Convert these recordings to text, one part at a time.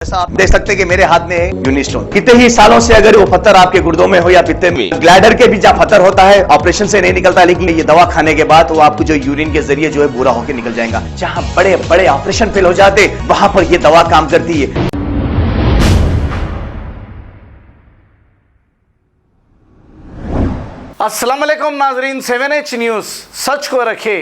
जैसा आप देख सकते हैं कि मेरे हाथ में है यूनिस्टोन। कितने ही सालों से अगर वो पत्थर आपके गुर्दों में हो या पित्ते में, ग्लैडर के भी जहाँ पत्थर होता है ऑपरेशन से नहीं निकलता, लेकिन ये दवा खाने के बाद वो आपको जो यूरिन के जरिए जो है बुरा होकर निकल जाएगा। जहाँ बड़े बड़े ऑपरेशन फेल हो जाते वहां पर ये दवा काम करती है। अस्सलाम वालेकुम नाजरीन, 7H न्यूज़ सच को रखे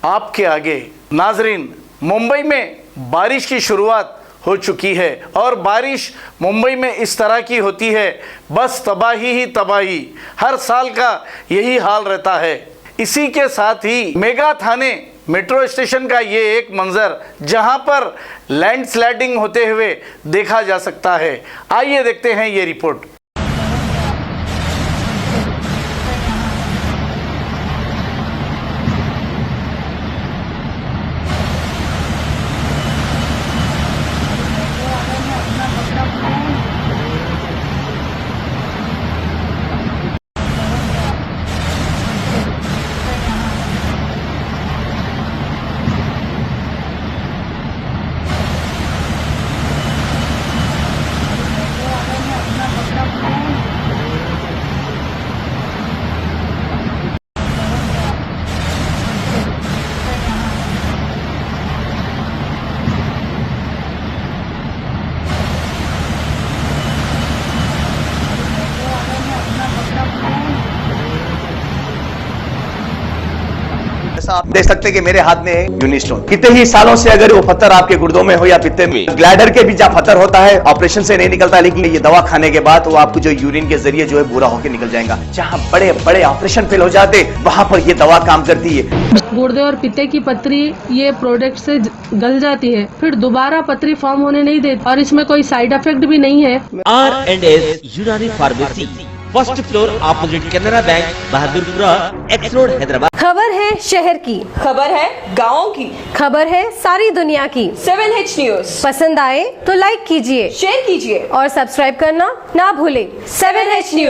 आपके आगे। नाजरीन, मुंबई में बारिश की शुरुआत हो चुकी है और बारिश मुंबई में इस तरह की होती है, बस तबाही ही तबाही। हर साल का यही हाल रहता है। इसी के साथ ही मेगा थाने मेट्रो स्टेशन का ये एक मंजर जहां पर लैंडस्लाइडिंग होते हुए देखा जा सकता है। आइए देखते हैं ये रिपोर्ट। जैसा आप देख सकते हैं कि मेरे हाथ में है यूनिस्टोन। कितने ही सालों से अगर वो पत्थर आपके गुर्दों में हो या पित्ते में, ग्लैडर के भी जहाँ पत्थर होता है ऑपरेशन से नहीं निकलता, लेकिन ये दवा खाने के बाद वो आपको जो यूरिन के जरिए जो है बुरा होकर निकल जाएगा। जहाँ बड़े बड़े ऑपरेशन फेल हो जाते वहां पर ये दवा काम करती है। गुर्दे और पित्ते की पथरी ये प्रोडक्ट से गल जाती है, फिर दोबारा पथरी फॉर्म होने नहीं देती और इसमें कोई साइड इफेक्ट भी नहीं है। R&S यूनानी pharmacy, first floor opposite Canara bank, Bahadurpura, x road, Hyderabad. खबर है शहर की, खबर है गाँव की, खबर है सारी दुनिया की। 7H न्यूज़ पसंद आए तो लाइक कीजिए, शेयर कीजिए और सब्सक्राइब करना ना भूले। 7H news.